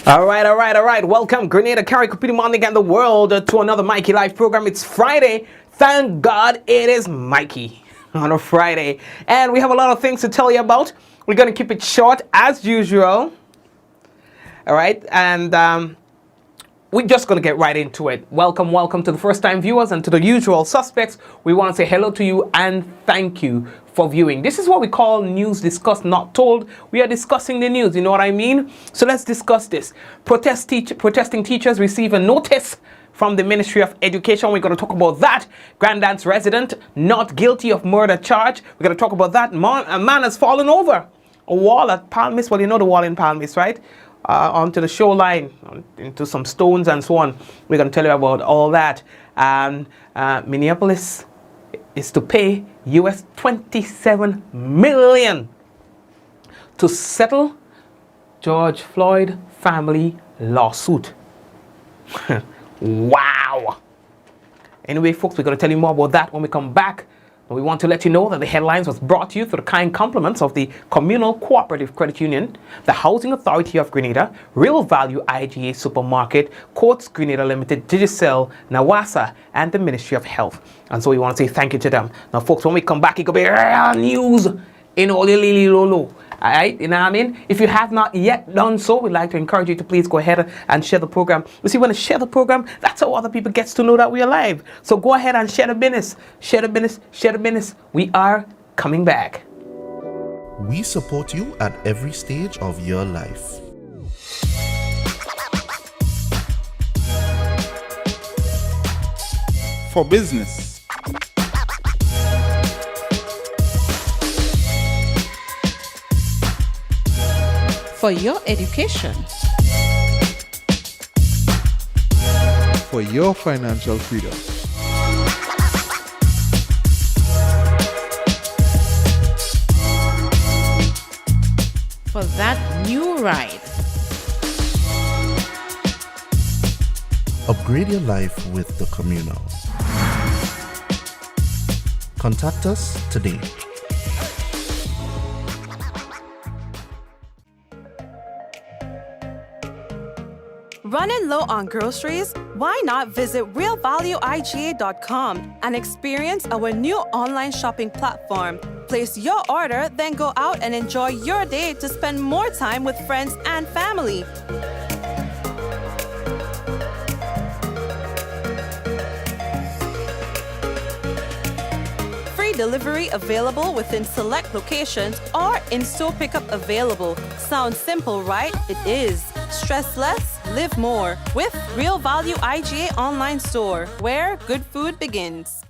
All right. Welcome, Grenada, Carrick, Morning, and the world to another Mikey Live program. It's Friday. Thank God it is Mikey on a Friday. And we have a lot of things to tell you about. We're going to keep it short as usual. All right. And we're just going to get right into it. Welcome to the first-time viewers and to the usual suspects. We want to say hello to you and thank you for viewing. This is what we call news discussed, not told. We are discussing the news, you know what I mean? So let's discuss this. Protesting teachers receive a notice from the Ministry of Education. We're going to talk about that. Grand Anse resident not guilty of murder charge. We're going to talk about that. A man has fallen over a wall at Palmiste. Well, you know the wall in Palmiste, right? Onto the shoreline, into some stones and so on. We're going to tell you about all that. And Minneapolis is to pay US $27 million to settle George Floyd family lawsuit. Wow. Anyway, folks, we're going to tell you more about that when we come back. We want to let you know that the headlines was brought to you through the kind compliments of the Communal Cooperative Credit Union, the Housing Authority of Grenada, Real Value IGA Supermarket, Courts Grenada Limited, Digicel, Nawasa, and the Ministry of Health. And so we want to say thank you to them. Now, folks, when we come back, it could be real news in Olilili Lolo. All right, you know what I mean? If you have not yet done so, we'd like to encourage you to please go ahead and share the program. You see, when you share the program, that's how other people get to know that we're live. So go ahead and share the business. Share the business. We are coming back. We support you at every stage of your life. For business. For your education. For your financial freedom. For that new ride. Upgrade your life with the Communal. Contact us today. Running low on groceries? Why not visit realvalueiga.com and experience our new online shopping platform? Place your order, then go out and enjoy your day to spend more time with friends and family. Free delivery available within select locations or in-store pickup available. Sounds simple, right? It is. Stress less, live more with Real Value IGA online store, where good food begins.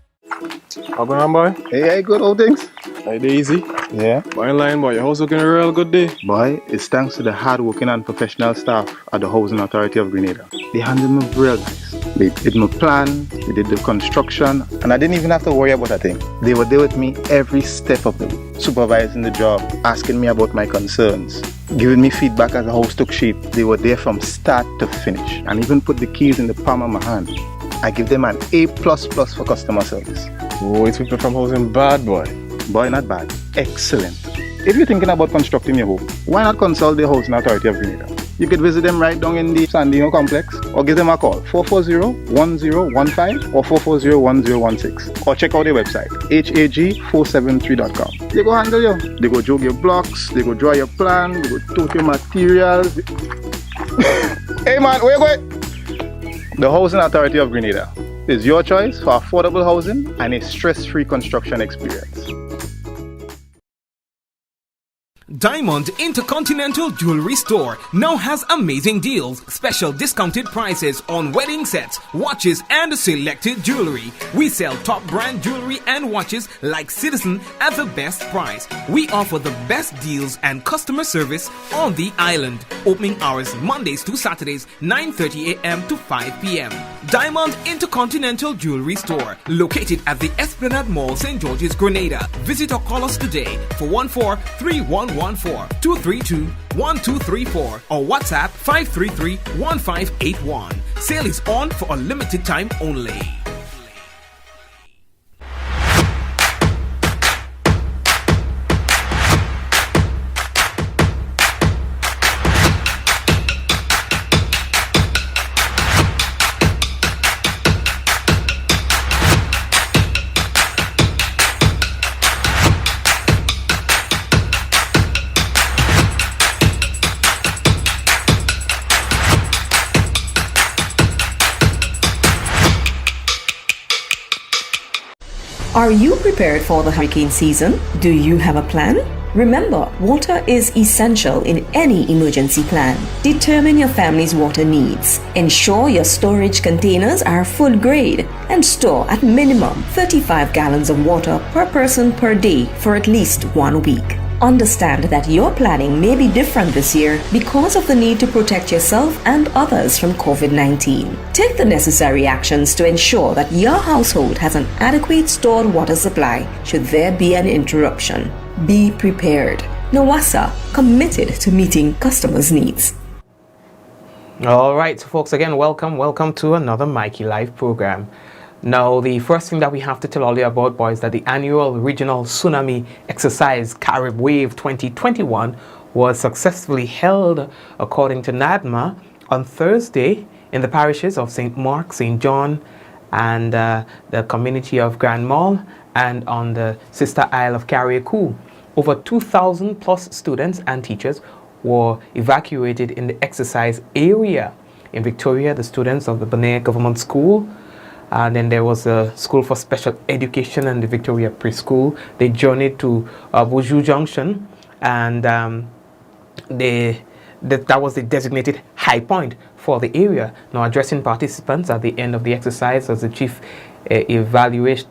How going on, boy? Hey, good old things. Hey, easy. Yeah. Boy, in line, boy. Your house looking a real good day. Boy, it's thanks to the hard-working and professional staff at the Housing Authority of Grenada. They handled me real nice. They did my plan, they did the construction, and I didn't even have to worry about a thing. They were there with me every step of the way, supervising the job, asking me about my concerns, giving me feedback as the house took shape. They were there from start to finish, and even put the keys in the palm of my hand. I give them an A++ for customer service. Oh, it's people from housing bad, boy. Boy, not bad. Excellent. If you're thinking about constructing your home, why not consult the Housing Authority of Grenada? You could visit them right down in the Sandino complex or give them a call 440-1015 or 440-1016 or check out their website hag473.com. They go handle you. They go jog your blocks, they go draw your plan, they go tote your materials. Hey man, where you going? The Housing Authority of Grenada is your choice for affordable housing and a stress-free construction experience. Diamond Intercontinental Jewelry Store now has amazing deals, special discounted prices on wedding sets, watches, and selected jewelry. We sell top brand jewelry and watches like Citizen at the best price. We offer the best deals and customer service on the island. Opening hours Mondays to Saturdays, 9:30 a.m. to 5 p.m. Diamond Intercontinental Jewelry Store, located at the Esplanade Mall, St. George's, Grenada. Visit or call us today for 14-3114-232-1234 or WhatsApp 533-1581. Sale is on for a limited time only. Are you prepared for the hurricane season? Do you have a plan? Remember, water is essential in any emergency plan. Determine your family's water needs. Ensure your storage containers are food grade and store at minimum 35 gallons of water per person per day for at least 1 week. Understand that your planning may be different this year because of the need to protect yourself and others from COVID-19. Take the necessary actions to ensure that your household has an adequate stored water supply should there be an interruption. Be prepared. NOWASA, committed to meeting customers' needs. All right, so folks, again, welcome to another Mikey Live program. Now, the first thing that we have to tell all you about, boys, that the annual regional tsunami exercise Carib Wave 2021 was successfully held, according to NADMA, on Thursday in the parishes of St. Mark, St. John, and the community of Grand Mall, and on the sister isle of Carriacou. Over 2,000 plus students and teachers were evacuated in the exercise area. In Victoria, the students of the Bonaire Government School, and then there was a School for Special Education and the Victoria Preschool. They journeyed to Bourgeois Junction, and that was the designated high point for the area. Now, addressing participants at the end of the exercise as the chief evaluator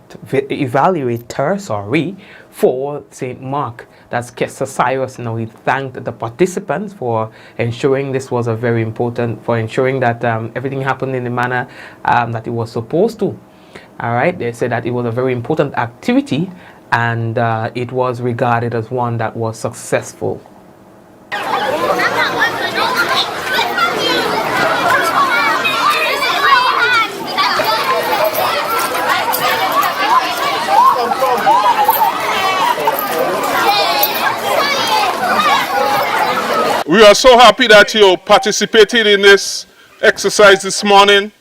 for St. Mark, that's Kessa Cyrus. Now, he thanked the participants for ensuring this was a very important, for ensuring that everything happened in the manner that it was supposed to. All right, they said that it was a very important activity, and it was regarded as one that was successful. We are so happy that you participated in this exercise this morning,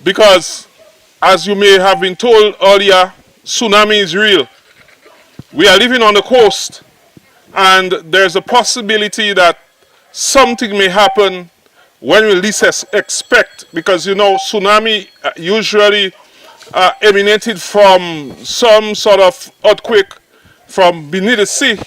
because as you may have been told earlier, tsunami is real. We are living on the coast, and there's a possibility that something may happen when we least expect, because you know tsunami usually emanated from some sort of earthquake from beneath the sea,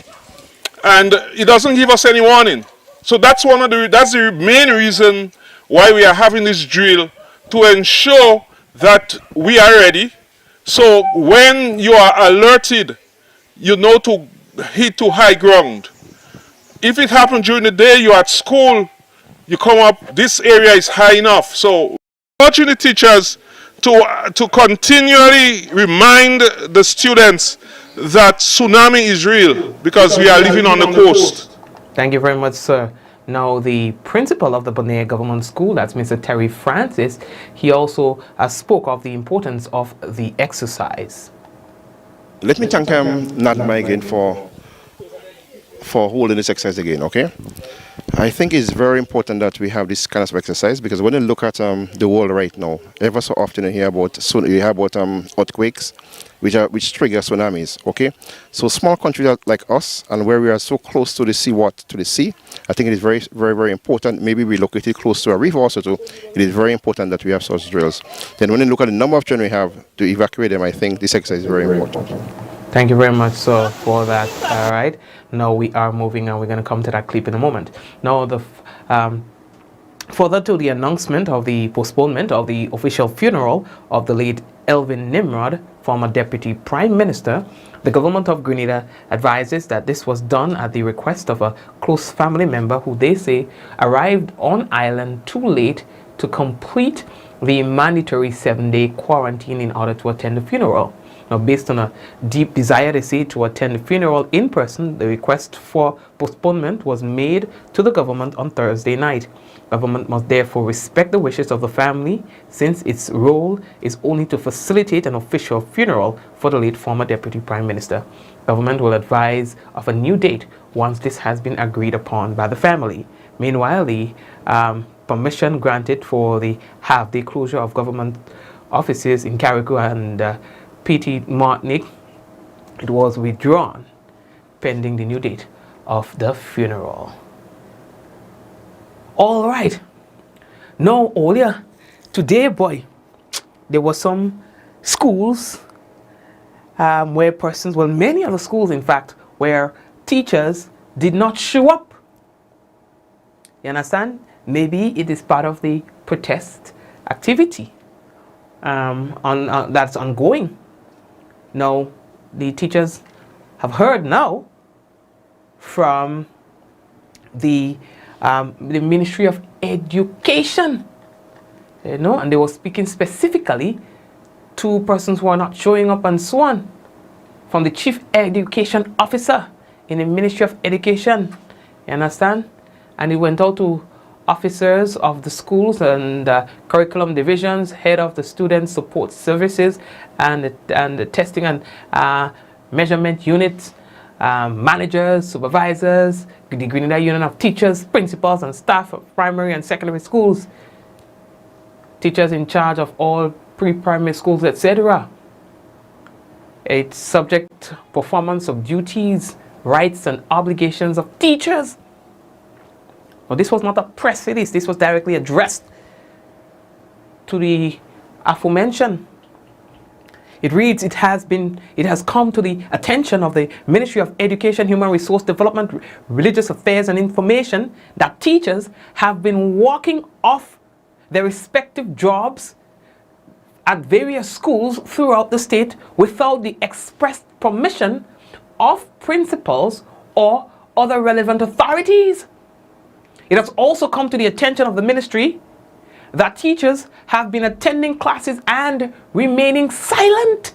and it doesn't give us any warning. So that's the main reason why we are having this drill, to ensure that we are ready. So when you are alerted, you know to hit to high ground. If it happens during the day, you're at school, you come up, this area is high enough. So urging the teachers to continually remind the students that tsunami is real, because we are living on the coast. Thank you very much, sir. Now, the principal of the Bonaire Government School, that's Mr. Terry Francis, he also spoke of the importance of the exercise. Let me thank NADMA again for holding this exercise again, okay? I think it's very important that we have this kind of exercise, because when you look at the world right now, ever so often you hear about earthquakes, which trigger tsunamis, okay? So small countries like us, and where we are so close to the sea, I think it is very, very, very important. Maybe we located close to a reef also too. It is very important that we have such drills. Then when you look at the number of children we have to evacuate them, I think this exercise is very important. Thank you very much, sir, for that. All right. Now we are moving, and we're going to come to that clip in a moment. Now, further to the announcement of the postponement of the official funeral of the late Elvin Nimrod, former Deputy Prime Minister, the government of Grenada advises that this was done at the request of a close family member who they say arrived on island too late to complete the mandatory 7-day quarantine in order to attend the funeral. Now, based on a deep desire, they say, to attend the funeral in person, the request for postponement was made to the government on Thursday night. Government must therefore respect the wishes of the family, since its role is only to facilitate an official funeral for the late former Deputy Prime Minister. Government will advise of a new date once this has been agreed upon by the family. Meanwhile, the permission granted for the half-day closure of government offices in Carriacou and Petit Martinique, it was withdrawn pending the new date of the funeral. All right. Now, today, boy, there were some schools many of the schools, in fact, where teachers did not show up. You understand? Maybe it is part of the protest activity that's ongoing. Now, the teachers have heard now from the Ministry of Education, and they were speaking specifically to persons who are not showing up and so on, from the Chief Education Officer in the Ministry of Education. You understand? And it went out to officers of the schools and curriculum divisions, head of the student support services and the testing and measurement units, managers, supervisors, the Grenada Union of Teachers, principals and staff of primary and secondary schools, teachers in charge of all pre-primary schools, etc. It's subject performance of duties, rights and obligations of teachers. Well, this was not a press release. This was directly addressed to the aforementioned. It reads, it has come to the attention of the Ministry of Education, Human Resource Development, Religious Affairs and Information that teachers have been walking off their respective jobs at various schools throughout the state without the express permission of principals or other relevant authorities. It has also come to the attention of the ministry that teachers have been attending classes and remaining silent,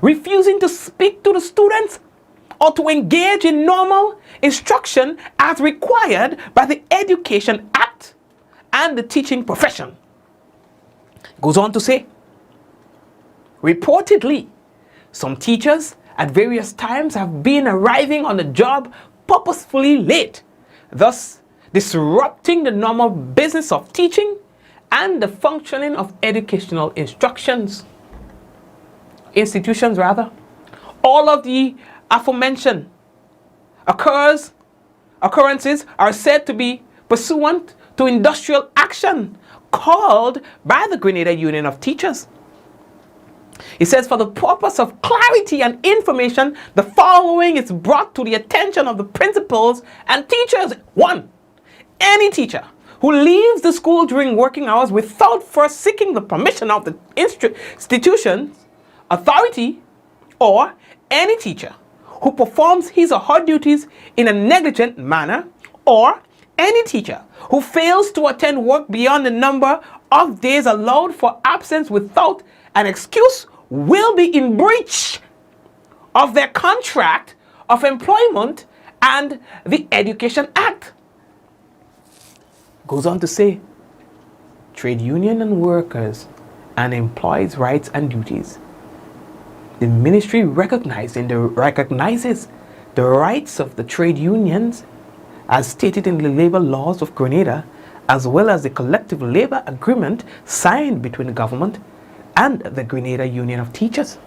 refusing to speak to the students or to engage in normal instruction as required by the Education Act and the teaching profession. It goes on to say, reportedly, some teachers at various times have been arriving on the job purposefully late, thus disrupting the normal business of teaching and the functioning of educational institutions. All of the aforementioned occurrences are said to be pursuant to industrial action called by the Grenada Union of Teachers. It says, for the purpose of clarity and information, the following is brought to the attention of the principals and teachers. 1. Any teacher who leaves the school during working hours without first seeking the permission of the institution's authority, or any teacher who performs his or her duties in a negligent manner, or any teacher who fails to attend work beyond the number of days allowed for absence without an excuse, will be in breach of their contract of employment and the Education Act. Goes on to say, trade union and workers and employees' rights and duties. The ministry recognizes the rights of the trade unions as stated in the labor laws of Grenada, as well as the collective labor agreement signed between the government and the Grenada Union of Teachers.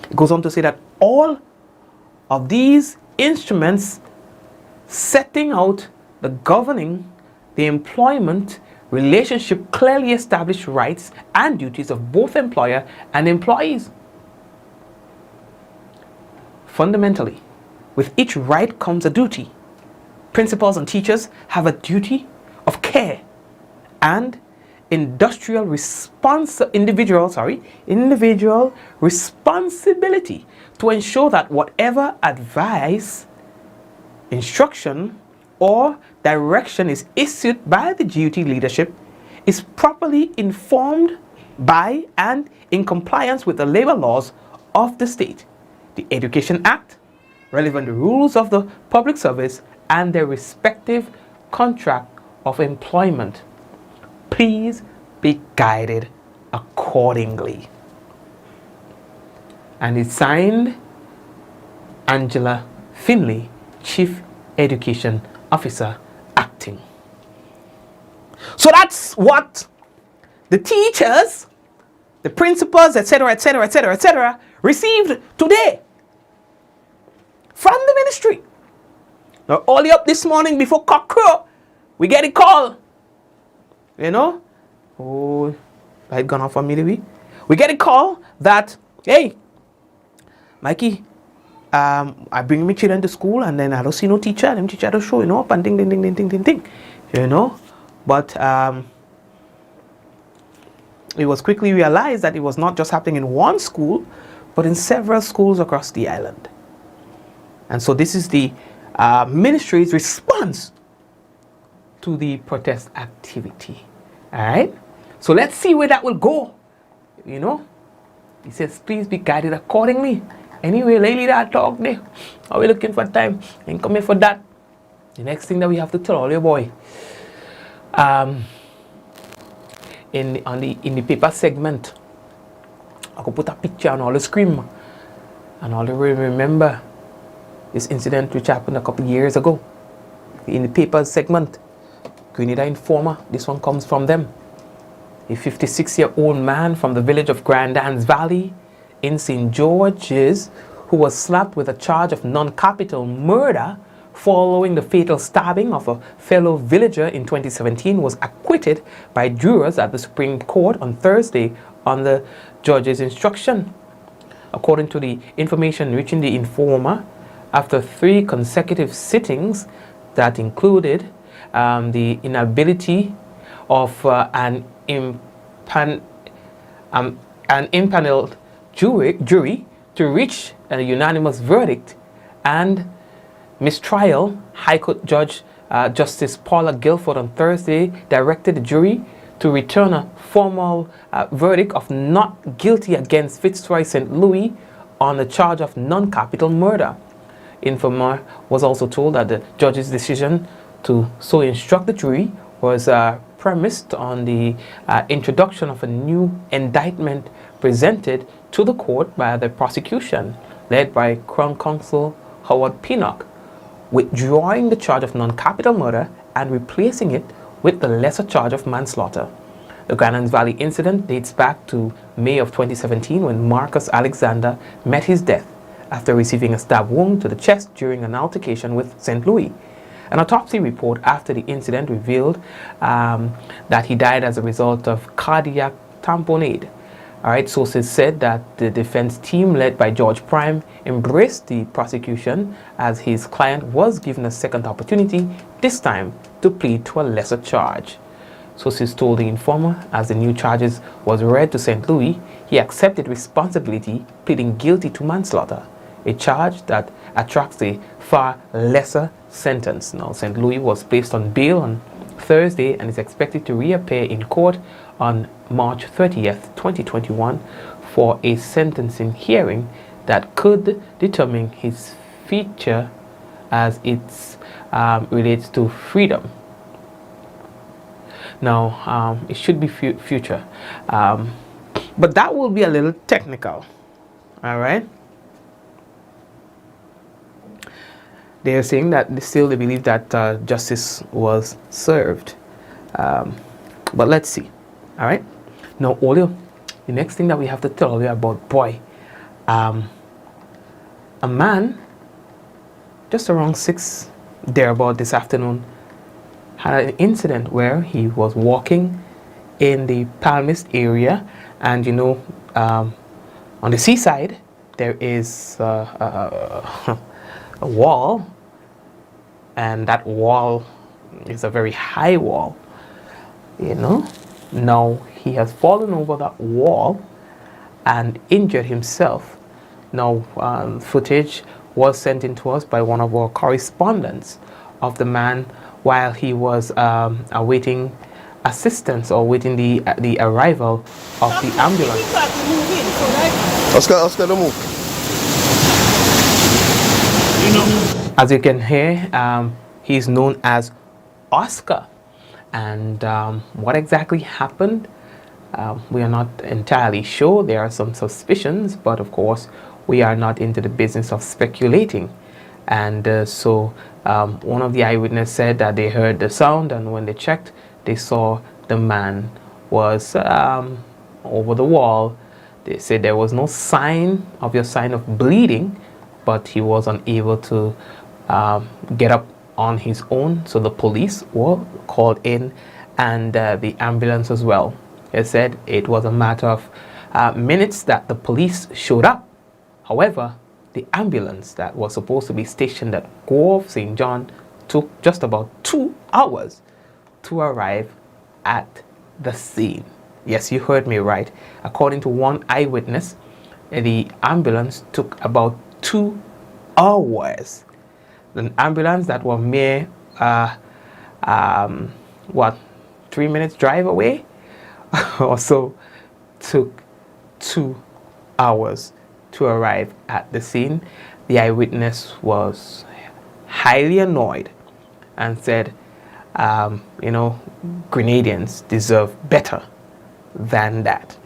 It goes on to say that all of these instruments setting out the governing the employment relationship clearly establish rights and duties of both employer and employees. Fundamentally, with each right comes a duty. Principals and teachers have a duty of care and individual responsibility to ensure that whatever advice, instruction, or direction is issued by the duty leadership is properly informed by and in compliance with the labor laws of the state, the Education Act, relevant rules of the public service, and their respective contract of employment. Please be guided accordingly. And it's signed Angela Finley, Chief Education Officer, acting. So that's what the teachers, the principals, etc., received today from the ministry. Now, early up this morning before cock crow, we get a call. Oh, light gone off for me, we get a call that, hey, Mikey, I bring my children to school and then I don't see no teacher. Them teacher don't showing up and ding. You know? But it was quickly realized that it was not just happening in one school, but in several schools across the island. And so this is the ministry's response to the protest activity. All right? So let's see where that will go. You know? He says, please be guided accordingly. Anyway, lately that talk there. Are we looking for time? Ain't coming for that. The next thing that we have to tell all your boy. In the paper segment, I could put a picture on all the screen. And all the remember this incident which happened a couple years ago. In the paper segment, Grenada Informer, this one comes from them. A 56-year-old man from the village of Grand Anse Valley in St. George's, who was slapped with a charge of non-capital murder following the fatal stabbing of a fellow villager in 2017, was acquitted by jurors at the Supreme Court on Thursday on the judge's instruction. According to the information reaching the Informer, after 3 consecutive sittings that included the inability of an impaneled jury to reach a unanimous verdict and mistrial, High Court Judge Justice Paula Guilford on Thursday directed the jury to return a formal verdict of not guilty against Fitzroy St. Louis on the charge of non-capital murder. Informer was also told that the judge's decision to so instruct the jury was premised on the introduction of a new indictment presented to the court by the prosecution, led by Crown Counsel Howard Pinnock, withdrawing the charge of non-capital murder and replacing it with the lesser charge of manslaughter. The Grand Anse Valley incident dates back to May of 2017 when Marcus Alexander met his death after receiving a stab wound to the chest during an altercation with St. Louis. An autopsy report after the incident revealed that he died as a result of cardiac tamponade. All right, sources said that the defense team led by George Prime embraced the prosecution as his client was given a second opportunity, this time to plead to a lesser charge. Sources told the Informer as the new charges was read to St. Louis, he accepted responsibility, pleading guilty to manslaughter, a charge that attracts a far lesser sentence. Now, St. Louis was placed on bail on Thursday and is expected to reappear in court on March 30th, 2021 for a sentencing hearing that could determine his future as it relates to freedom. Now, it should be future, but that will be a little technical. All right. They are saying that they believe that justice was served, but let's see. All right. Now, Olio, the next thing that we have to tell you about, boy, a man just around 6 thereabout this afternoon had an incident where he was walking in the Palmiste area, and you know, on the seaside there is a wall, and that wall is a very high wall, you know. Now he has fallen over that wall and injured himself. Now footage was sent in to us by one of our correspondents of the man while he was awaiting assistance or waiting the arrival of the ambulance. Oscar, don't move. As you can hear, he's known as Oscar. And what exactly happened, we are not entirely sure. There are some suspicions, but of course, we are not into the business of speculating. And so one of the eyewitnesses said that they heard the sound, and when they checked, they saw the man was over the wall. They said there was no sign of bleeding, but he was unable to get up on his own. So the police were called in, and the ambulance as well. They said it was a matter of minutes that the police showed up. However, the ambulance that was supposed to be stationed at Grove St. John took just about 2 hours to arrive at the scene. Yes, you heard me right. According to one eyewitness, the ambulance took about 2 hours. An ambulance that was mere, 3 minutes drive away or so, took 2 hours to arrive at the scene. The eyewitness was highly annoyed and said, Grenadians deserve better than that.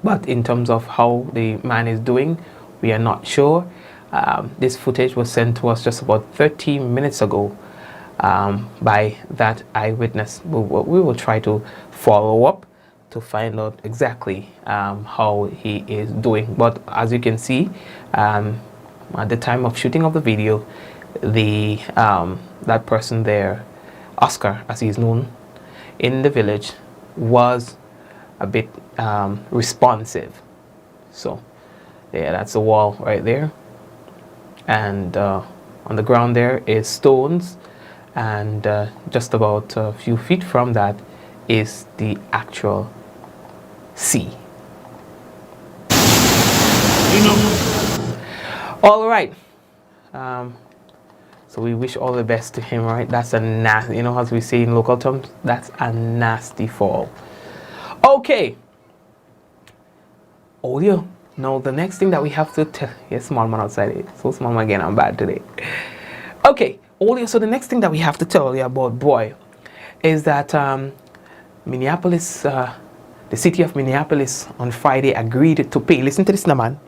But in terms of how the man is doing, we are not sure. This footage was sent to us just about 30 minutes ago by that eyewitness. We will try to follow up to find out exactly how he is doing. But as you can see, at the time of shooting of the video, that person there, Oscar, as he's known in the village, was a bit responsive. So yeah, that's the wall right there, and on the ground there is stones, and just about a few feet from that is the actual sea. All right. So we wish all the best to him, right? That's a nasty, as we say in local terms, that's a nasty fall. Okay. Audio. Now the next thing that we have to tell, yes, small man outside, so small man again, I'm bad today. Okay, audio. So the next thing that we have to tell you about, boy, is that Minneapolis, the city of Minneapolis on Friday agreed to pay, listen to this now, man,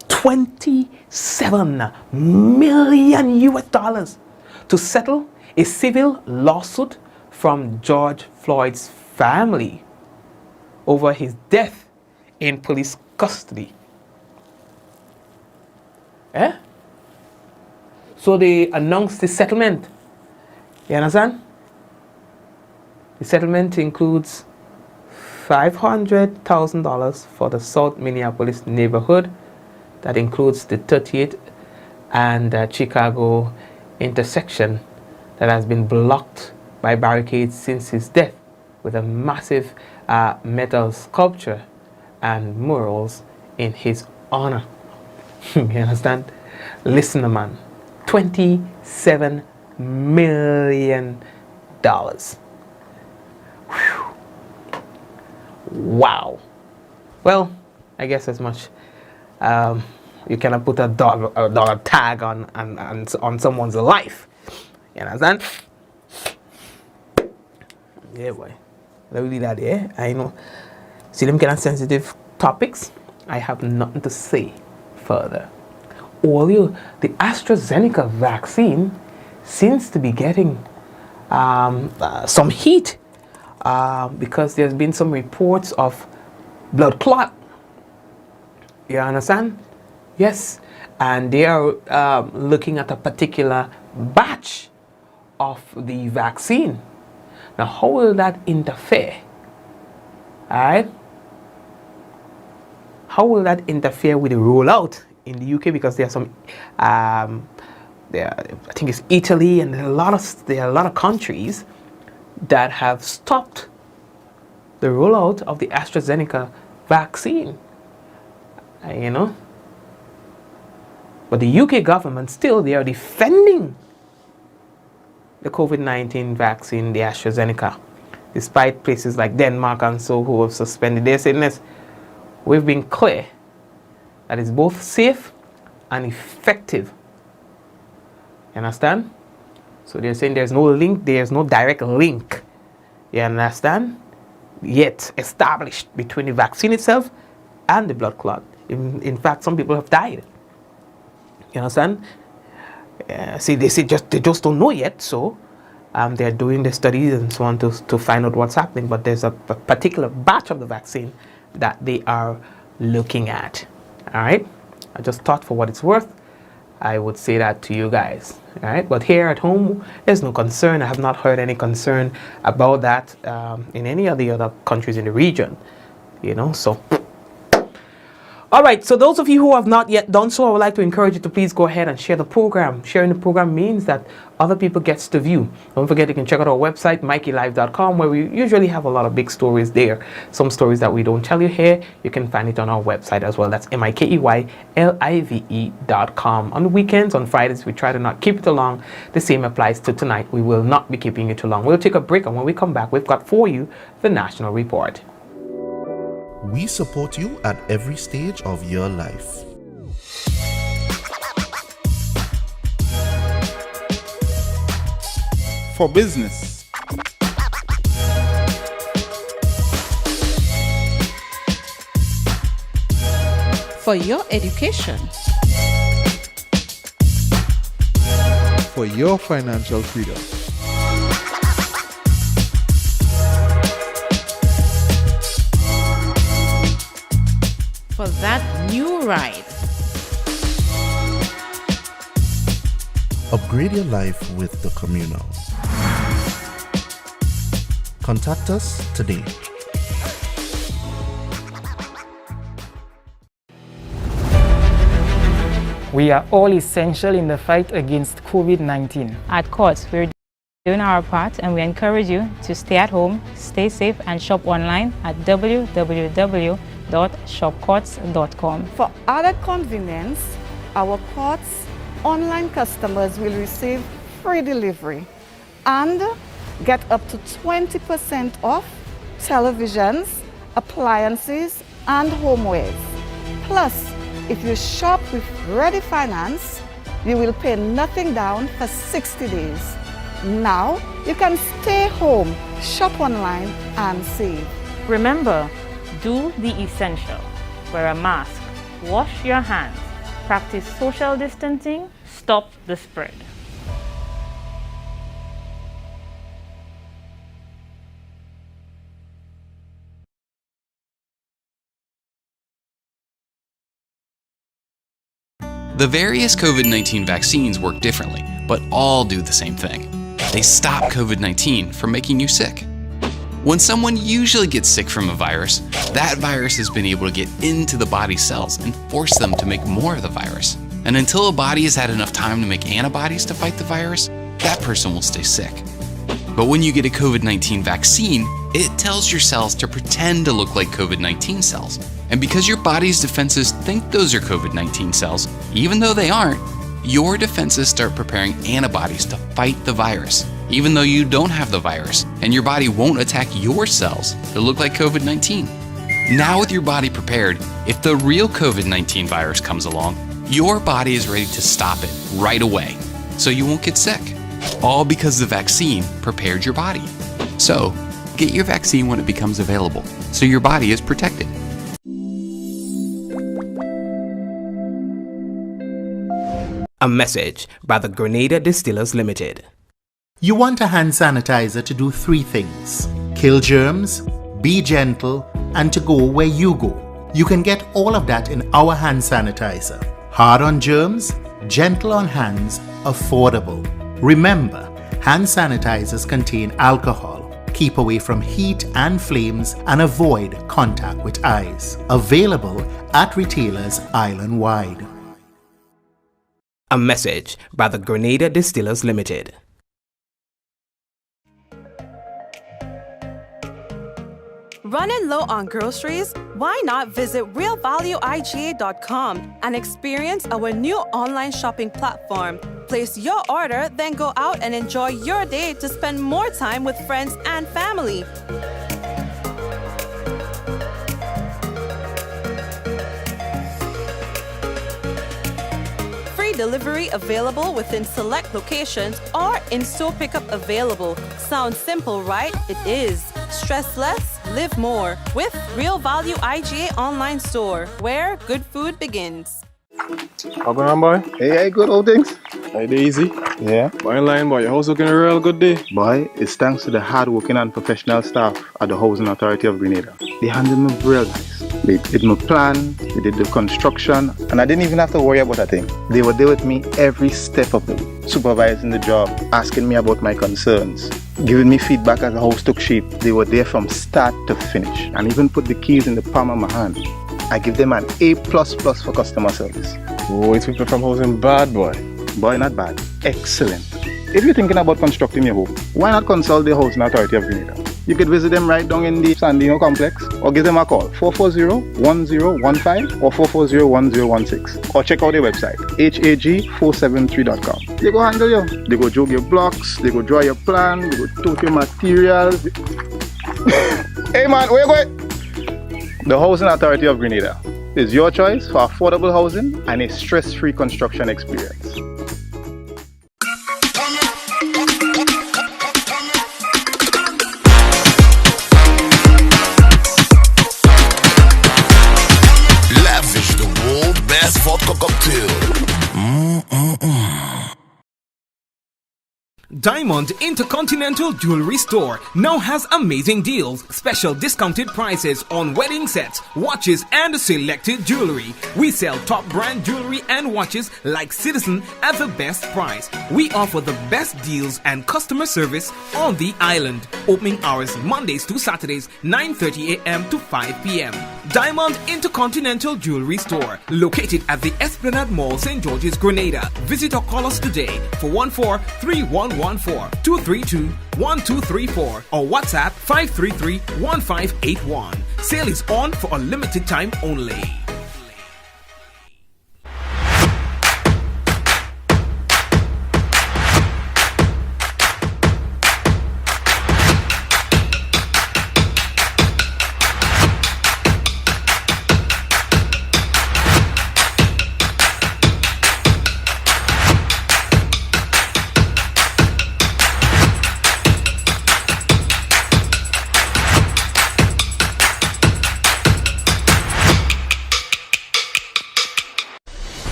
$27 million US to settle a civil lawsuit from George Floyd's family over his death in police custody. So they announced the settlement. You understand? The settlement includes $500,000 for the South Minneapolis neighborhood. That includes the 38th and Chicago intersection that has been blocked by barricades since his death, with a massive metal sculpture and murals in his honor. You understand? Listen, man, $27 million. Whew. Wow. Well, I guess as much. You cannot put a dollar tag on someone's life. You understand? Yeah, boy. Let me leave that there. I know. See them kind of sensitive topics. I have nothing to say further. Although the AstraZeneca vaccine seems to be getting some heat because there's been some reports of blood clot. You understand? Yes. And they are looking at a particular batch of the vaccine. Now, how will that interfere? Alright? How will that interfere with the rollout in the UK? Because there are some, I think it's Italy, and there are a lot of countries that have stopped the rollout of the AstraZeneca vaccine. But the UK government still, they are defending the COVID-19 vaccine, the AstraZeneca, despite places like Denmark and so who have suspended. They're saying this. We've been clear that it's both safe and effective. You understand? So they're saying there's no link, there's no direct link. You understand? Yet established between the vaccine itself and the blood clot. In fact, some people have died. You understand? See, they just don't know yet. So they're doing the studies and so on to find out what's happening. But there's a particular batch of the vaccine that they are looking at. All right. I just thought, for what it's worth, I would say that to you guys. All right. But here at home, there's no concern. I have not heard any concern about that in any of the other countries in the region. So. All right, so those of you who have not yet done so, I would like to encourage you to please go ahead and share the program. Sharing the program means that other people gets to view. Don't forget you can check out our website, MikeyLive.com, where we usually have a lot of big stories there. Some stories that we don't tell you here, you can find it on our website as well. That's MikeyLive.com. On the weekends, on Fridays, we try to not keep it too long. The same applies to tonight. We will not be keeping it too long. We'll take a break, and when we come back, we've got for you the National Report. We support you at every stage of your life. For business. For your education. For your financial freedom. For that new ride. Upgrade your life with the Communal. Contact us today. We are all essential in the fight against COVID-19. At Courts, we're doing our part, and we encourage you to stay at home, stay safe, and shop online at www.shopcourts.com. For added convenience, our Courts online customers will receive free delivery and get up to 20% off televisions, appliances, and homewares. Plus, if you shop with Ready Finance, you will pay nothing down for 60 days. Now, you can stay home, shop online, and save. Remember, do the essential. Wear a mask, wash your hands, practice social distancing, stop the spread. The various COVID-19 vaccines work differently, but all do the same thing. They stop COVID-19 from making you sick. When someone usually gets sick from a virus, that virus has been able to get into the body's cells and force them to make more of the virus. And until a body has had enough time to make antibodies to fight the virus, that person will stay sick. But when you get a COVID-19 vaccine, it tells your cells to pretend to look like COVID-19 cells. And because your body's defenses think those are COVID-19 cells, even though they aren't, your defenses start preparing antibodies to fight the virus, even though you don't have the virus, and your body won't attack your cells to look like COVID-19. Now with your body prepared, if the real COVID-19 virus comes along, your body is ready to stop it right away, so you won't get sick. All because the vaccine prepared your body. So, get your vaccine when it becomes available, so your body is protected. A message by the Grenada Distillers Limited. You want a hand sanitizer to do 3 things: kill germs, be gentle, and to go where you go. You can get all of that in our hand sanitizer. Hard on germs, gentle on hands, affordable. Remember, hand sanitizers contain alcohol. Keep away from heat and flames and avoid contact with eyes. Available at retailers island-wide. A message by the Grenada Distillers Limited. Running low on groceries? Why not visit realvalueiga.com and experience our new online shopping platform? Place your order, then go out and enjoy your day to spend more time with friends and family. Free delivery available within select locations or in-store pickup available. Sounds simple, right? It is. Stress less, live more with Real Value IGA online store, where good food begins. How going on, boy? Hey, good old things. Hey, easy. Yeah. Boy, in line, boy. Your house looking a real good day. Boy, it's thanks to the hard-working and professional staff at the Housing Authority of Grenada. They handled me real nice. They did my plan, they did the construction, and I didn't even have to worry about a thing. They were there with me every step of the way, supervising the job, asking me about my concerns, giving me feedback as the house took shape. They were there from start to finish, and even put the keys in the palm of my hand. I give them an A++ for customer service. Oh, it's people from housing bad, boy. Boy, not bad. Excellent. If you're thinking about constructing your home, why not consult the Housing Authority of Grenada? You could visit them right down in the Sandino complex or give them a call 440-1015 or 440-1016 or check out their website hag473.com. They go handle you. They go jog your blocks, they go draw your plan, they go tote your materials. Hey man, where you going? The Housing Authority of Grenada is your choice for affordable housing and a stress-free construction experience. Lavish the world best vodka cocktail. Diamond Intercontinental Jewelry Store now has amazing deals, special discounted prices on wedding sets, watches and selected jewelry. We sell top brand jewelry and watches like Citizen at the best price. We offer the best deals and customer service on the island. Opening hours Mondays to Saturdays 9:30 a.m. to 5 p.m. Diamond Intercontinental Jewelry Store, located at the Esplanade Mall, St. George's, Grenada. Visit or call us today for 14-3114-232-1234 or WhatsApp 533-1581. Sale is on for a limited time only.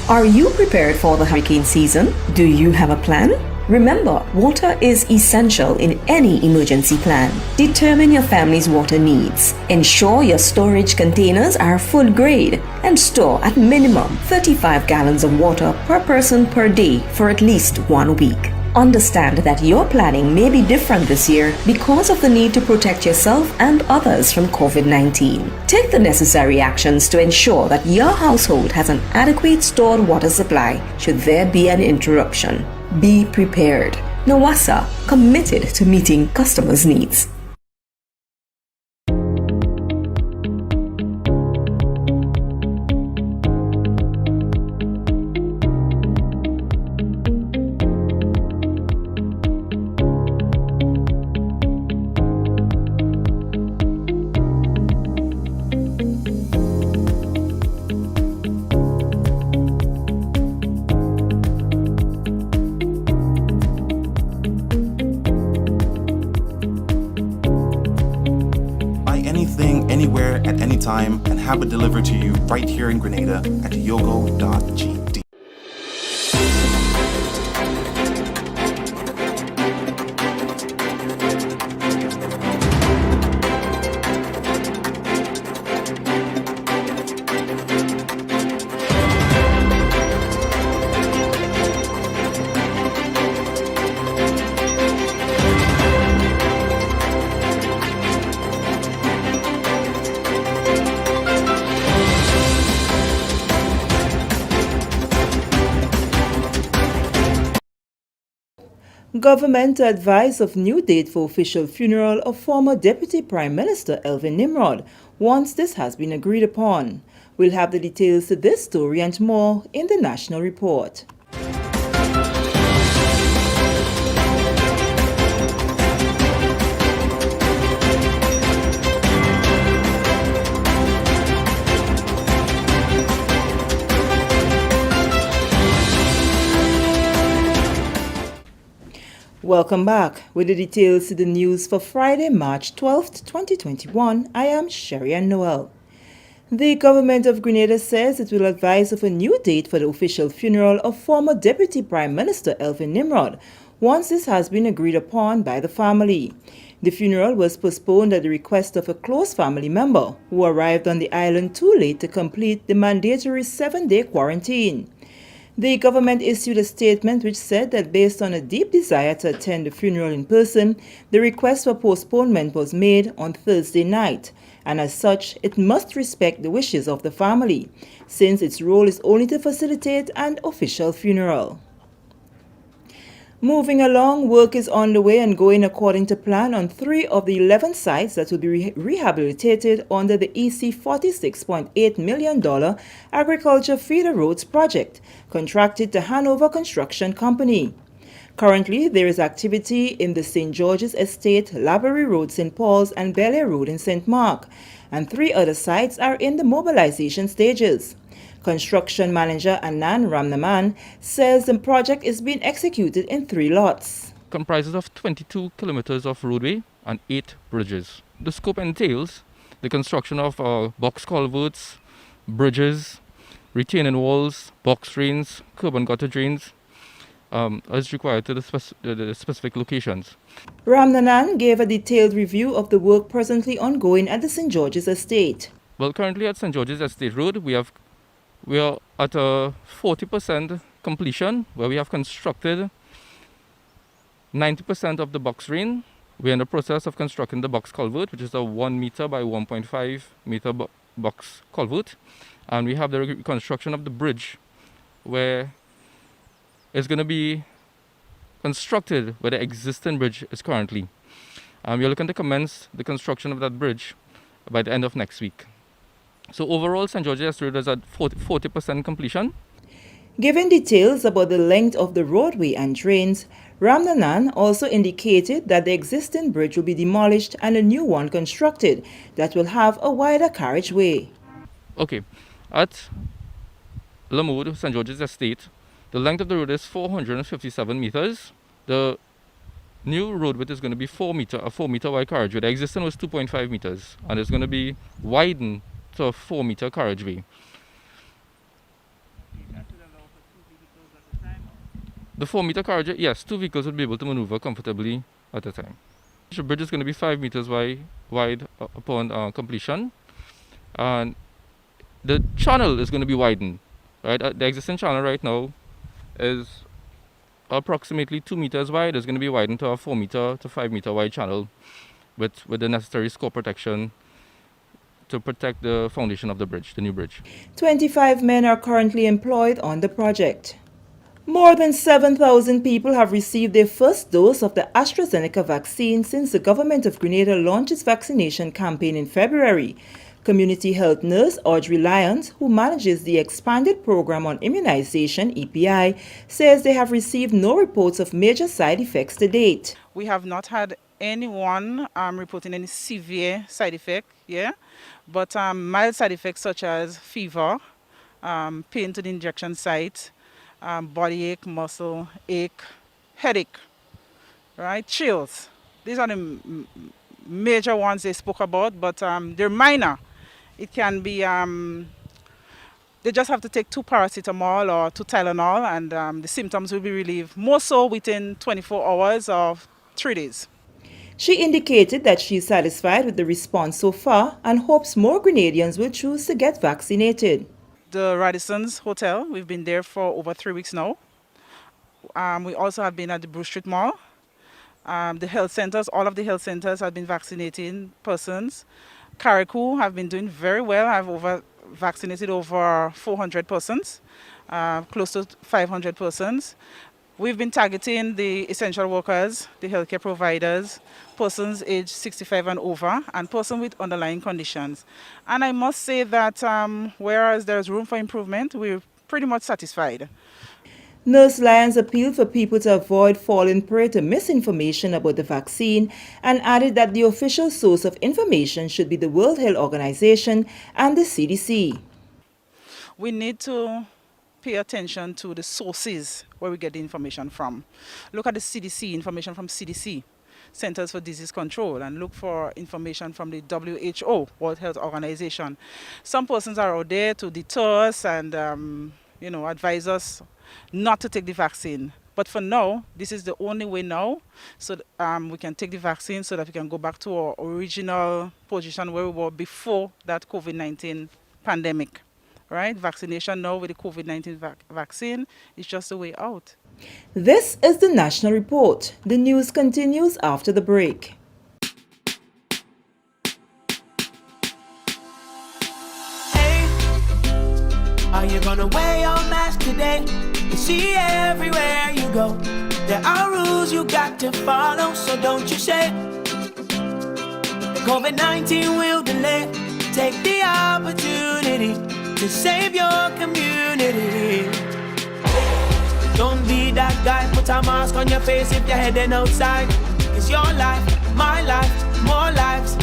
Are you prepared for the hurricane season? Do you have a plan? Remember, water is essential in any emergency plan. Determine your family's water needs. Ensure your storage containers are food grade and store at minimum 35 gallons of water per person per day for at least 1 week. Understand that your planning may be different this year because of the need to protect yourself and others from COVID-19. Take the necessary actions to ensure that your household has an adequate stored water supply should there be an interruption. Be prepared. Nawasa, committed to meeting customers' needs. Anywhere at any time and have it delivered to you right here in Grenada at yogo.gd. Government advice of new date for official funeral of former Deputy Prime Minister Elvin Nimrod once this has been agreed upon. We'll have the details to this story and more in the National Report. Welcome back. With the details to the news for Friday, March 12th, 2021, I am Sherry-Ann Noel. The government of Grenada says it will advise of a new date for the official funeral of former Deputy Prime Minister Elvin Nimrod once this has been agreed upon by the family. The funeral was postponed at the request of a close family member who arrived on the island too late to complete the mandatory 7-day quarantine. The government issued a statement which said that based on a deep desire to attend the funeral in person, the request for postponement was made on Thursday night, and as such, it must respect the wishes of the family, since its role is only to facilitate an official funeral. Moving along, work is underway and going according to plan on 3 of the 11 sites that will be rehabilitated under the EC $46.8 million Agriculture Feeder Roads project, contracted to Hanover Construction Company. Currently, there is activity in the St. George's Estate, Lavery Road, St. Paul's, and Bel-Air Road in St. Mark, and 3 other sites are in the mobilization stages. Construction manager Anand Ramnaman says the project is being executed in 3 lots. Comprises of 22 kilometers of roadway and 8 bridges. The scope entails the construction of box culverts, bridges, retaining walls, box drains, curb and gutter drains, as required to the specific locations. Ramnanan gave a detailed review of the work presently ongoing at the St. George's Estate. Well, currently at St. George's Estate Road, we are at a 40% completion, where we have constructed 90% of the box drain. We're in the process of constructing the box culvert, which is a 1 meter by 1.5 meter box culvert. And we have the reconstruction of the bridge, where it's going to be constructed where the existing bridge is currently. We're looking to commence the construction of that bridge by the end of next week. So overall, St. George's Estate is at 40% completion. Giving details about the length of the roadway and drains, Ramnanan also indicated that the existing bridge will be demolished and a new one constructed that will have a wider carriageway. Okay, at Lamoud, St. George's Estate, the length of the road is 457 meters. The new road width is going to be a 4 meter wide carriageway. The existing was 2.5 meters, and it's going to be widened to a 4 meter carriageway. The 4 meter carriageway, yes, 2 vehicles would be able to maneuver comfortably at a time. The bridge is going to be 5 meters wide upon completion, and the channel is going to be widened. Right, the existing channel right now is approximately 2 meters wide. It's going to be widened to a 4 meter to 5 meter wide channel with the necessary score protection to protect the foundation of the bridge, the new bridge. 25 men are currently employed on the project. More than 7,000 people have received their first dose of the AstraZeneca vaccine since the government of Grenada launched its vaccination campaign in February. Community health nurse Audrey Lyons, who manages the expanded program on immunization, EPI, says they have received no reports of major side effects to date. We have not had anyone reporting any severe side effect, but mild side effects such as fever, pain to the injection site, body ache, muscle ache, headache, right, chills. These are the major ones they spoke about, but they're minor. It can be, they just have to take 2 paracetamol or 2 Tylenol, and the symptoms will be relieved, more so within 24 hours or 3 days. She indicated that she is satisfied with the response so far and hopes more Grenadians will choose to get vaccinated. The Radisson's Hotel, we've been there for over 3 weeks now. We also have been at the Bruce Street Mall. The health centers, all of the health centers have been vaccinating persons. Carriacou have been doing very well. I've vaccinated over 400 persons, close to 500 persons. We've been targeting the essential workers, the healthcare providers, persons aged 65 and over, and persons with underlying conditions. And I must say that whereas there's room for improvement, we're pretty much satisfied. Nurse Lyons appealed for people to avoid falling prey to misinformation about the vaccine and added that the official source of information should be the World Health Organization and the CDC. We need to pay attention to the sources where we get the information from. Look at the CDC, information from CDC, Centers for Disease Control, and look for information from the WHO, World Health Organization. Some persons are out there to deter us and advise us not to take the vaccine. But for now, this is the only way now, so we can take the vaccine so that we can go back to our original position where we were before that COVID-19 pandemic. right? Vaccination now with the COVID-19 vaccine is just a way out. This is the National Report. The news continues after the break. Are you gonna wear your mask today? You see everywhere you go. There are rules you got to follow, so don't you say COVID-19 will delay. Take the opportunity to save your community. Don't be that guy, put a mask on your face if you're heading outside. It's your life, my life, more lives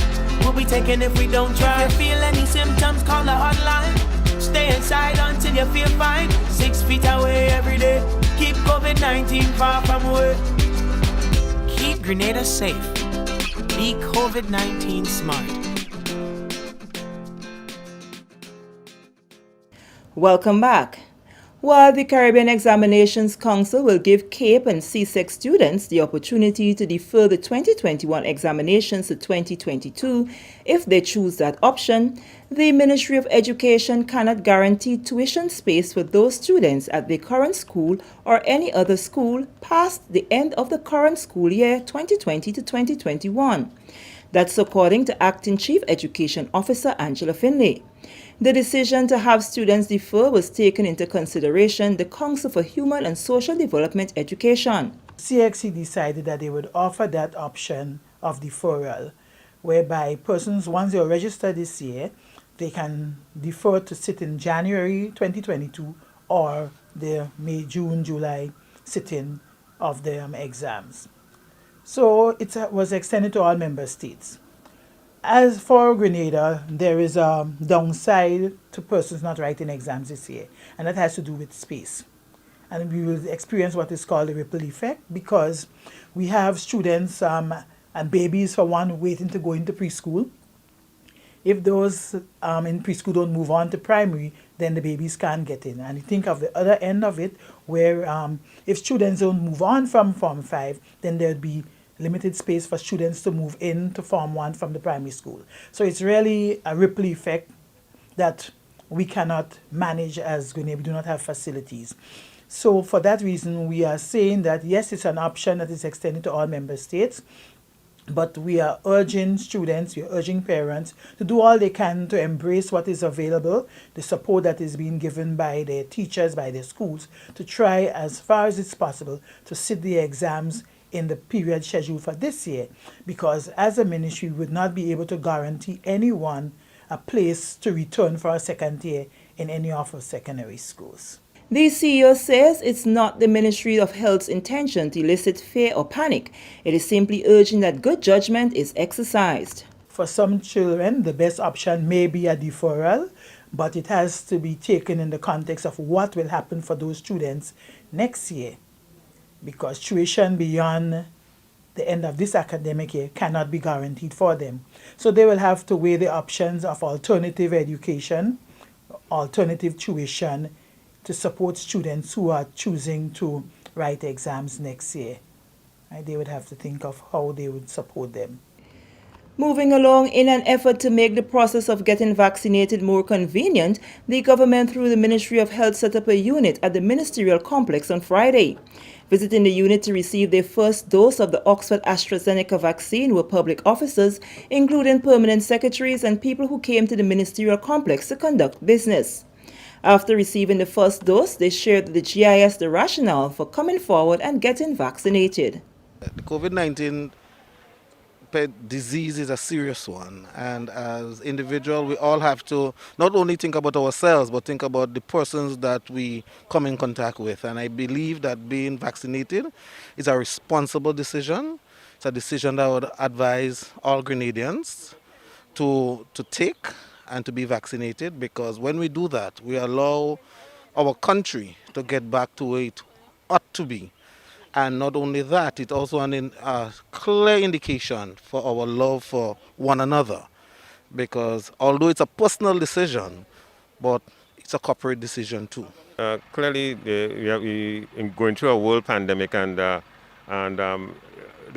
will be taken if we don't try. If you feel any symptoms, call the hotline. Stay inside until you feel fine. 6 feet away every day. Keep COVID-19 far from away. Keep Grenada safe. Be COVID-19 smart. Welcome back. While the Caribbean Examinations Council will give CAPE and CSEC students the opportunity to defer the 2021 examinations to 2022 if they choose that option, the Ministry of Education cannot guarantee tuition space for those students at their current school or any other school past the end of the current school year 2020 to 2021. That's according to Acting Chief Education Officer Angela Finlay. The decision to have students defer was taken into consideration the Council for Human and Social Development Education. CXC decided that they would offer that option of deferral, whereby persons, once they are registered this year, they can defer to sit in January 2022 or the May, June, July sitting of the exams. So it was extended to all member states. As for Grenada, there is a downside to persons not writing exams this year, and that has to do with space. And we will experience what is called a ripple effect because we have students and babies, for one, waiting to go into preschool. If those in preschool don't move on to primary, then the babies can't get in. And you think of the other end of it, where if students don't move on from Form 5, then there'd be limited space for students to move into Form 1 from the primary school. So it's really a ripple effect that we cannot manage as Grenada. We do not have facilities. So for that reason, we are saying that yes, it's an option that is extended to all member states, but we are urging students, we are urging parents to do all they can to embrace what is available, the support that is being given by their teachers, by their schools, to try as far as it's possible to sit the exams in the period scheduled for this year, because as a ministry we would not be able to guarantee anyone a place to return for a second year in any of our secondary schools. The CEO says it's not the Ministry of Health's intention to elicit fear or panic. It is simply urging that good judgment is exercised. For some children, the best option may be a deferral, but it has to be taken in the context of what will happen for those students next year, because tuition beyond the end of this academic year cannot be guaranteed for them. So they will have to weigh the options of alternative education, alternative tuition to support students who are choosing to write exams next year. Right? They would have to think of how they would support them. Moving along, in an effort to make the process of getting vaccinated more convenient, the government through the Ministry of Health set up a unit at the ministerial complex on Friday. Visiting the unit to receive their first dose of the Oxford AstraZeneca vaccine were public officers, including permanent secretaries and people who came to the ministerial complex to conduct business. After receiving the first dose, they shared with the GIS the rationale for coming forward and getting vaccinated. The COVID-19 disease is a serious one, and as individuals we all have to not only think about ourselves but think about the persons that we come in contact with, and I believe that being vaccinated is a responsible decision. It's a decision that I would advise all Grenadians to take and to be vaccinated, because when we do that we allow our country to get back to where it ought to be. And not only that, it's also a clear indication for our love for one another. Because although it's a personal decision, but it's a corporate decision too. Clearly, we are going through a world pandemic, and the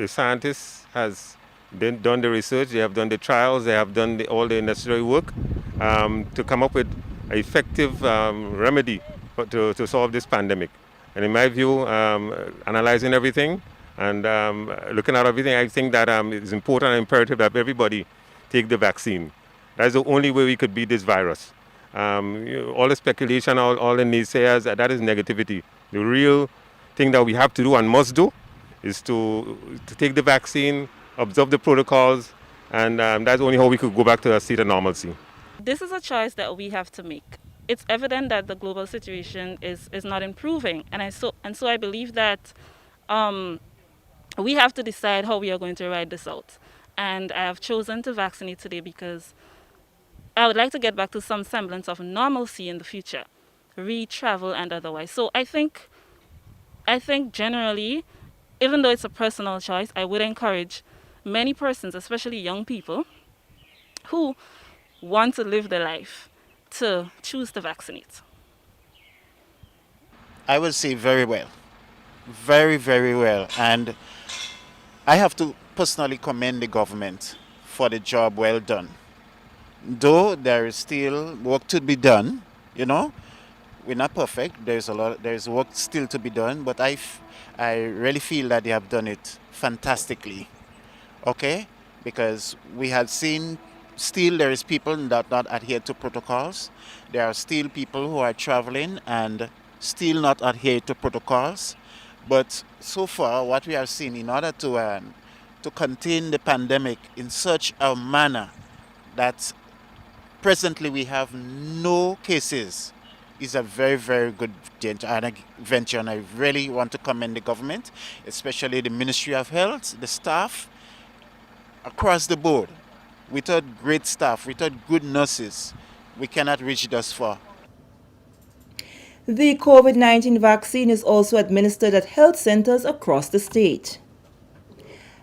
scientists has done the research, they have done the trials, they have done all the necessary work to come up with an effective remedy to solve this pandemic. And in my view, analyzing everything and looking at everything, I think that it's important and imperative that everybody take the vaccine. That's the only way we could beat this virus. All the speculation, all the naysayers, that is negativity. The real thing that we have to do and must do is to take the vaccine, observe the protocols, and that's only how we could go back to a state of normalcy. This is a choice that we have to make. It's evident that the global situation is not improving, and so I believe that we have to decide how we are going to ride this out. And I have chosen to vaccinate today because I would like to get back to some semblance of normalcy in the future, re-travel and otherwise. So I think generally, even though it's a personal choice, I would encourage many persons, especially young people, who want to live their life, to choose to vaccinate. I will say very well. Very, very well. And I have to personally commend the government for the job well done. Though there is still work to be done, we're not perfect. There's work still to be done, but I really feel that they have done it fantastically. Okay? Because we have seen still there is people that not adhere to protocols. There are still people who are traveling and still not adhere to protocols. But so far, what we have seen in order to contain the pandemic in such a manner that presently we have no cases is a very, very good venture, and I really want to commend the government, especially the Ministry of Health, the staff, across the board. Without great staff, without good nurses, we cannot reach thus far. The COVID-19 vaccine is also administered at health centers across the state.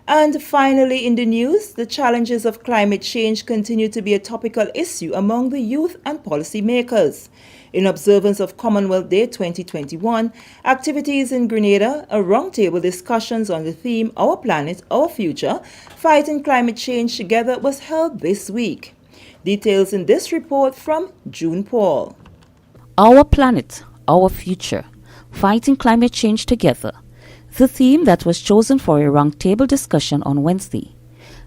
And finally in the news, the challenges of climate change continue to be a topical issue among the youth and policymakers. In observance of Commonwealth Day 2021, activities in Grenada, a roundtable discussions on the theme Our Planet, Our Future, Fighting Climate Change Together was held this week. Details in this report from June Paul. Our Planet, Our Future, Fighting Climate Change Together, the theme that was chosen for a roundtable discussion on Wednesday.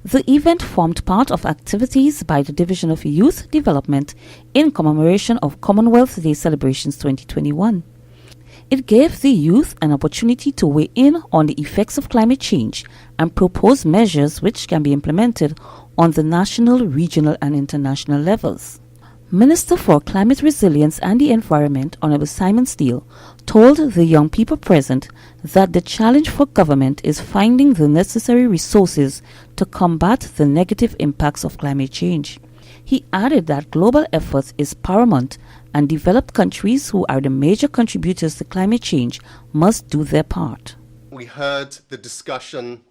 The event formed part of activities by the Division of Youth Development in commemoration of Commonwealth Day celebrations 2021. It gave the youth an opportunity to weigh in on the effects of climate change and propose measures which can be implemented on the national, regional and international levels. Minister for Climate Resilience and the Environment, Honorable Simon Steele, told the young people present that the challenge for government is finding the necessary resources to combat the negative impacts of climate change. He added that global efforts is paramount and developed countries who are the major contributors to climate change must do their part. We heard the discussion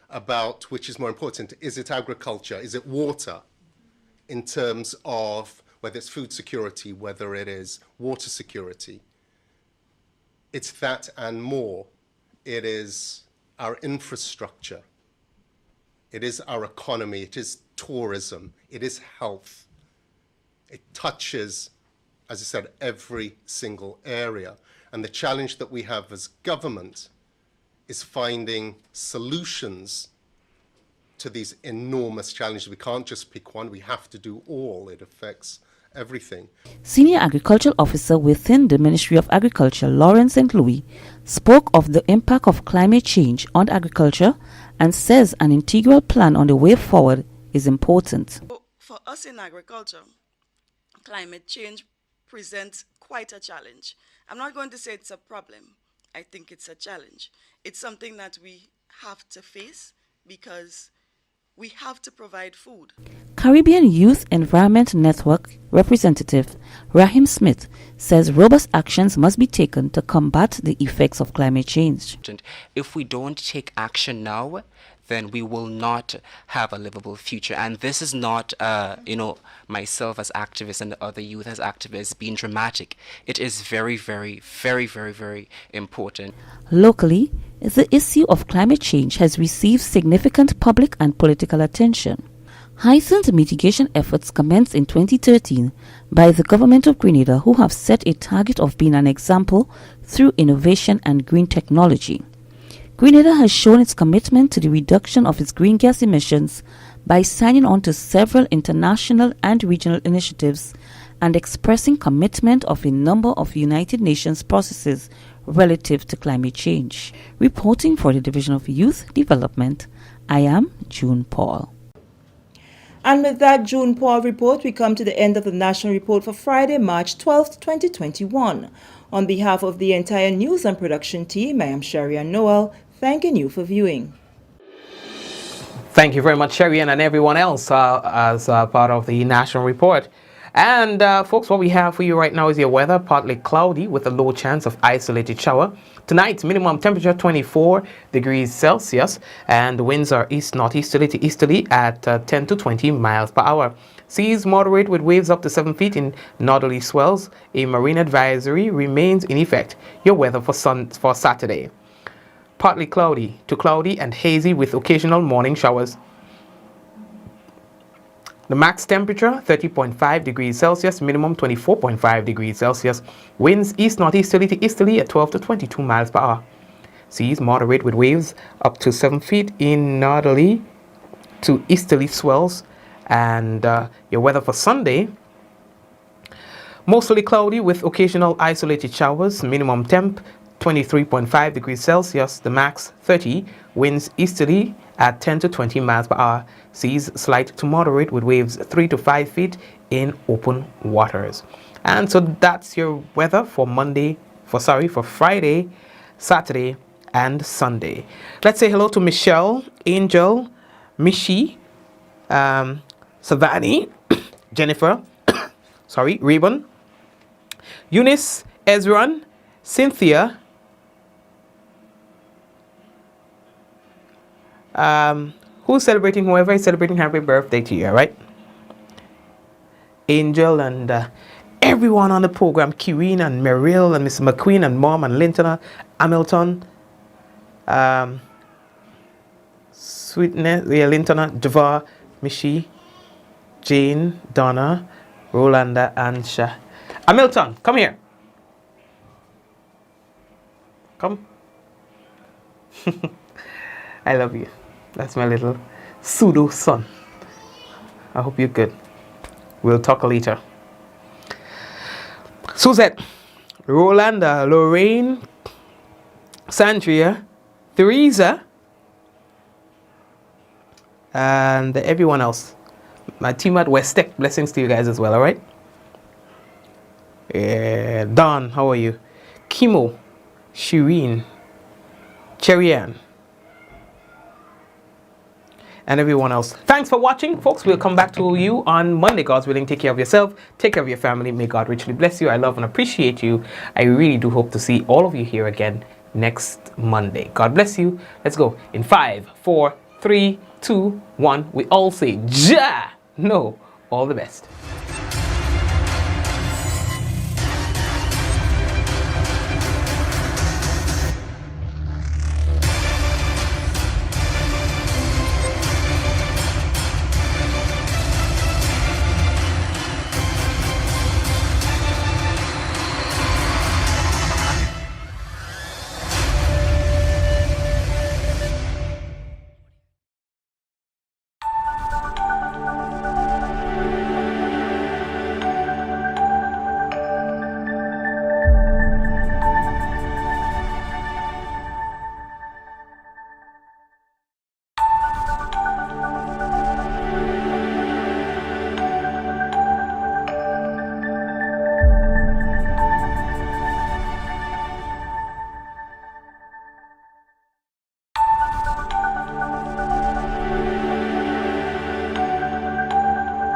about which is more important. Is it agriculture? Is it water? In terms of whether it's food security, whether it is water security. It's that and more. It is our infrastructure. It is our economy. It is tourism. It is health. It touches, as I said, every single area. And the challenge that we have as government is finding solutions to these enormous challenges. We can't just pick one. We have to do all. It affects everything. Senior Agricultural Officer within the Ministry of Agriculture, Lawrence St. Louis, spoke of the impact of climate change on agriculture and says an integral plan on the way forward is important. For us in agriculture, climate change presents quite a challenge. I'm not going to say it's a problem. I think it's a challenge. It's something that we have to face because we have to provide food. Caribbean Youth Environment Network representative Rahim Smith says robust actions must be taken to combat the effects of climate change. If we don't take action now, then we will not have a livable future. And this is not, myself as activist and the other youth as activists being dramatic. It is very, very, very, very, very important. Locally, the issue of climate change has received significant public and political attention. Heightened mitigation efforts commenced in 2013 by the government of Grenada, who have set a target of being an example through innovation and green technology. Grenada has shown its commitment to the reduction of its green gas emissions by signing on to several international and regional initiatives and expressing commitment of a number of United Nations processes relative to climate change. Reporting for the Division of Youth Development, I am June Paul. And with that June Paul report, we come to the end of the National Report for Friday, March 12th, 2021. On behalf of the entire news and production team, I am Sharian Noel, thanking you for viewing. Thank you very much, Sharian, and everyone else as part of the National Report. And folks, what we have for you right now is your weather, partly cloudy with a low chance of isolated shower. Tonight, minimum temperature 24 degrees Celsius, and the winds are east-northeasterly to easterly at 10 to 20 miles per hour. Seas moderate with waves up to 7 feet in northerly swells. A marine advisory remains in effect. Your weather for Saturday. Partly cloudy to cloudy and hazy with occasional morning showers. The max temperature 30.5 degrees Celsius, minimum 24.5 degrees Celsius. Winds east-northeasterly to easterly at 12 to 22 miles per hour. Seas moderate with waves up to 7 feet in northerly to easterly swells. And your weather for Sunday, mostly cloudy with occasional isolated showers. Minimum temp 23.5 degrees Celsius, the max 30. Winds easterly at 10 to 20 miles per hour. Seas slight to moderate with waves 3 to 5 feet in open waters. And so that's your weather for for Friday, Saturday, and Sunday. Let's say hello to Michelle, Angel, Mishi, Savani, Jennifer, Reuben, Eunice, Ezran, Cynthia, who's celebrating, whoever is celebrating, happy birthday to you, all right? Angel and everyone on the program, Kireen and Merrill and Miss McQueen and Mom and Linton, Hamilton, Sweetness, Linton, Java, Mishi, Jane, Donna, Rolanda, and Sha. Hamilton, come here. Come. I love you. That's my little pseudo son. I hope you're good. We'll talk later. Suzette, Rolanda, Lorraine, Sandria, Theresa, and everyone else. My team at West Tech, blessings to you guys as well, alright? Don, how are you? Kimo, Shireen, Cherry-Ann, and everyone else. Thanks for watching, folks. We'll come back to you on Monday. God's willing. Take care of yourself. Take care of your family. May God richly bless you. I love and appreciate you. I really do hope to see all of you here again next Monday. God bless you. Let's go. In 5, 4, 3, 2, 1. We all say, Ja! No. All the best.